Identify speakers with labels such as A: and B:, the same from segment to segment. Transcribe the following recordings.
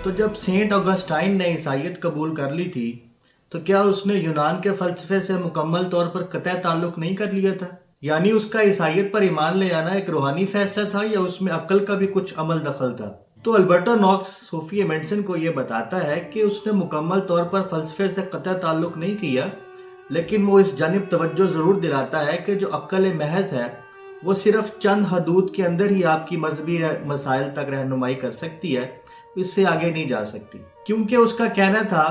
A: تو جب Saint Augustine نے عیسائیت قبول کر لی تھی تو کیا اس نے یونان کے فلسفے سے مکمل طور پر قطع تعلق نہیں کر لیا تھا؟ یعنی اس کا عیسائیت پر ایمان لے آنا ایک روحانی فیصلہ تھا یا اس میں عقل کا بھی کچھ عمل دخل تھا؟ تو البرٹو نوکس صوفی ایمنڈسن کو یہ بتاتا ہے کہ اس نے مکمل طور پر فلسفے سے قطع تعلق نہیں کیا، لیکن وہ اس جانب توجہ ضرور دلاتا ہے کہ جو عقل محض ہے وہ صرف چند حدود کے اندر ہی آپ کی مذہبی مسائل تک رہنمائی کر سکتی ہے، اس سے آگے نہیں جا سکتی، کیونکہ اس کا کہنا تھا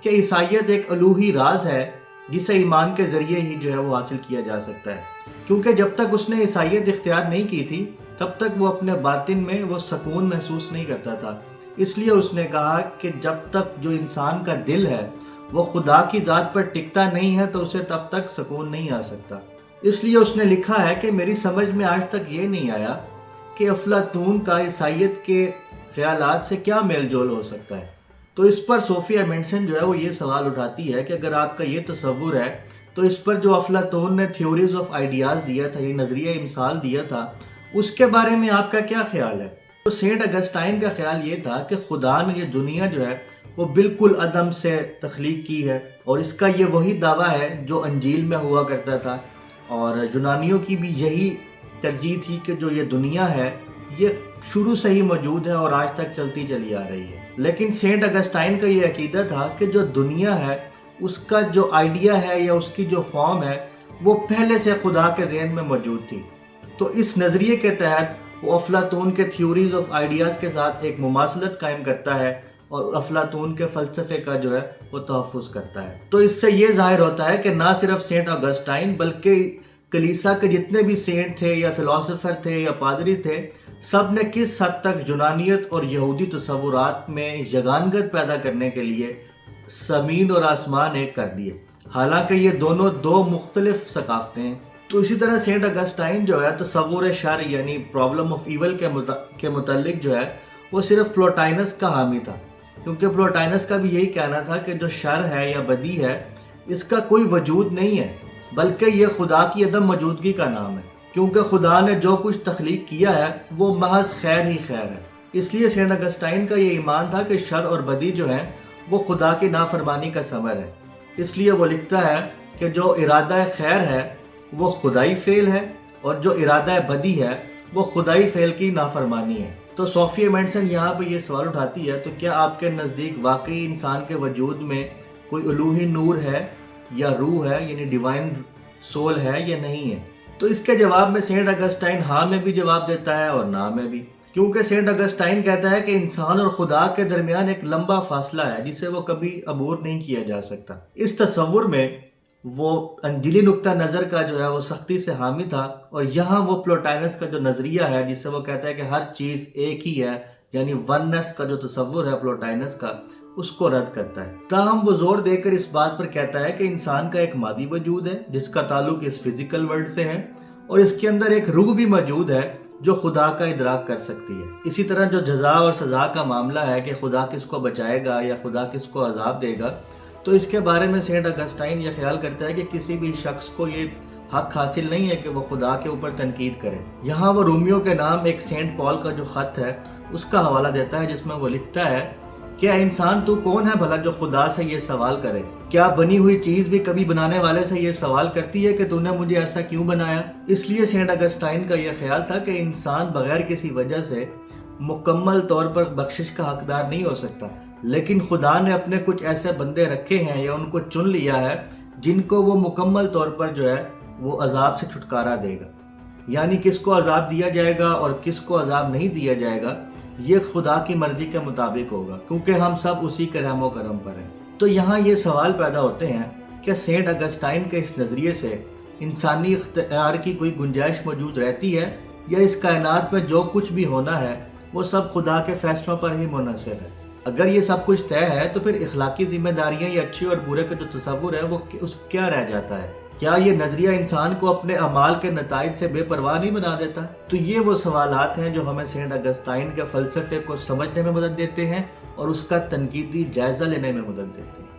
A: کہ عیسائیت ایک الوہی راز ہے جسے ایمان کے ذریعے ہی جو ہے وہ حاصل کیا جا سکتا ہے، کیونکہ جب تک اس نے عیسائیت اختیار نہیں کی تھی تب تک وہ اپنے باطن میں وہ سکون محسوس نہیں کرتا تھا۔ اس لیے اس نے کہا کہ جب تک جو انسان کا دل ہے وہ خدا کی ذات پر ٹکتا نہیں ہے تو اسے تب تک سکون نہیں آ سکتا۔ اس لیے اس نے لکھا ہے کہ میری سمجھ میں آج تک یہ نہیں آیا کہ افلاطون کا عیسائیت کے خیالات سے کیا میل جول ہو سکتا ہے۔ تو اس پر صوفی ایمنڈسن جو ہے وہ یہ سوال اٹھاتی ہے کہ اگر آپ کا یہ تصور ہے تو اس پر جو افلاطون نے تھیوریز آف آئیڈیاز دیا تھا، یہ نظریہ امثال دیا تھا، اس کے بارے میں آپ کا کیا خیال ہے؟ تو سینٹ اگسٹائن کا خیال یہ تھا کہ خدا نے یہ دنیا جو ہے وہ بالکل عدم سے تخلیق کی ہے، اور اس کا یہ وہی دعویٰ ہے جو انجیل میں ہوا کرتا تھا، اور یونانیوں کی بھی یہی ترجیح تھی کہ جو یہ دنیا ہے یہ شروع سے ہی موجود ہے اور آج تک چلتی چلی آ رہی ہے۔ لیکن سینٹ اگسٹائن کا یہ عقیدہ تھا کہ جو دنیا ہے اس کا جو آئیڈیا ہے یا اس کی جو فارم ہے وہ پہلے سے خدا کے ذہن میں موجود تھی۔ تو اس نظریے کے تحت وہ افلاطون کے تھیوریز آف آئیڈیاز کے ساتھ ایک مماثلت قائم کرتا ہے اور افلاطون کے فلسفے کا جو ہے وہ تحفظ کرتا ہے۔ تو اس سے یہ ظاہر ہوتا ہے کہ نہ صرف سینٹ اگسٹائن بلکہ کلیسا کے جتنے بھی سینٹ تھے یا فلاسفر تھے یا پادری تھے، سب نے کس حد تک یونانیت اور یہودی تصورات میں یگانگت پیدا کرنے کے لیے زمین اور آسمان ایک کر دیے، حالانکہ یہ دونوں دو مختلف ثقافتیں ہیں۔ تو اسی طرح سینٹ اگسٹائن جو ہے تصور شر یعنی پرابلم آف ایول کے متعلق جو ہے وہ صرف پلوٹائنس کا حامی تھا، کیونکہ پلوٹائنس کا بھی یہی کہنا تھا کہ جو شر ہے یا بدی ہے اس کا کوئی وجود نہیں ہے، بلکہ یہ خدا کی عدم موجودگی کا نام ہے، کیونکہ خدا نے جو کچھ تخلیق کیا ہے وہ محض خیر ہی خیر ہے۔ اس لیے سینٹ اگسٹائن کا یہ ایمان تھا کہ شر اور بدی جو ہے وہ خدا کی نافرمانی کا ثمر ہے۔ اس لیے وہ لکھتا ہے کہ جو ارادہ خیر ہے وہ خدائی فعل ہے اور جو ارادہ بدی ہے وہ خدائی فعل کی نافرمانی ہے۔ تو صوفی ایمنڈسن یہاں پہ یہ سوال اٹھاتی ہے، تو کیا آپ کے نزدیک واقعی انسان کے وجود میں کوئی الوہی نور ہے یا روح ہے، یعنی ڈیوائن سول ہے یا نہیں ہے؟ تو اس کے جواب میں سینٹ اگسٹائن ہاں میں بھی جواب دیتا ہے اور نہ میں بھی، کیونکہ سینٹ اگسٹائن کہتا ہے کہ انسان اور خدا کے درمیان ایک لمبا فاصلہ ہے جسے وہ کبھی عبور نہیں کیا جا سکتا۔ اس تصور میں وہ انجیلی نقطہ نظر کا جو ہے وہ سختی سے حامی تھا، اور یہاں وہ پلوٹائنس کا جو نظریہ ہے جس سے وہ کہتا ہے کہ ہر چیز ایک ہی ہے، یعنی وننس کا جو تصور ہے پلوٹائنس کا، اس کو رد کرتا ہے۔ تاہم وہ زور دے کر اس بات پر کہتا ہے کہ انسان کا ایک مادی وجود ہے جس کا تعلق اس فزیکل ورلڈ سے ہے، اور اس کے اندر ایک روح بھی موجود ہے جو خدا کا ادراک کر سکتی ہے۔ اسی طرح جو جزا اور سزا کا معاملہ ہے کہ خدا کس کو بچائے گا یا خدا کس کو عذاب دے گا، تو اس کے بارے میں سینٹ اگسٹائن یہ خیال کرتا ہے کہ کسی بھی شخص کو یہ حق حاصل نہیں ہے کہ وہ خدا کے اوپر تنقید کرے۔ یہاں وہ رومیو کے نام ایک سینٹ پال کا جو خط ہے اس کا حوالہ دیتا ہے، جس میں وہ لکھتا ہے کہ اے انسان تو کون ہے بھلا جو خدا سے یہ سوال کرے؟ کیا بنی ہوئی چیز بھی کبھی بنانے والے سے یہ سوال کرتی ہے کہ تو نے مجھے ایسا کیوں بنایا؟ اس لیے سینٹ اگسٹائن کا یہ خیال تھا کہ انسان بغیر کسی وجہ سے مکمل طور پر بخشش کا حقدار نہیں ہو سکتا، لیکن خدا نے اپنے کچھ ایسے بندے رکھے ہیں یا ان کو چن لیا ہے جن کو وہ مکمل طور پر جو ہے وہ عذاب سے چھٹکارا دے گا، یعنی کس کو عذاب دیا جائے گا اور کس کو عذاب نہیں دیا جائے گا یہ خدا کی مرضی کے مطابق ہوگا، کیونکہ ہم سب اسی کے رحم و کرم پر ہیں۔ تو یہاں یہ سوال پیدا ہوتے ہیں کہ سینٹ اگسٹائن کے اس نظریے سے انسانی اختیار کی کوئی گنجائش موجود رہتی ہے، یا اس کائنات میں جو کچھ بھی ہونا ہے وہ سب خدا کے فیصلوں پر ہی منحصر ہے؟ اگر یہ سب کچھ طے ہے تو پھر اخلاقی ذمہ داریاں یا اچھے اور برے کا جو تصور ہے وہ کیا رہ جاتا ہے؟ کیا یہ نظریہ انسان کو اپنے اعمال کے نتائج سے بے پرواہ نہیں بنا دیتا؟ تو یہ وہ سوالات ہیں جو ہمیں سینٹ اگسٹائن کے فلسفے کو سمجھنے میں مدد دیتے ہیں اور اس کا تنقیدی جائزہ لینے میں مدد دیتے ہیں۔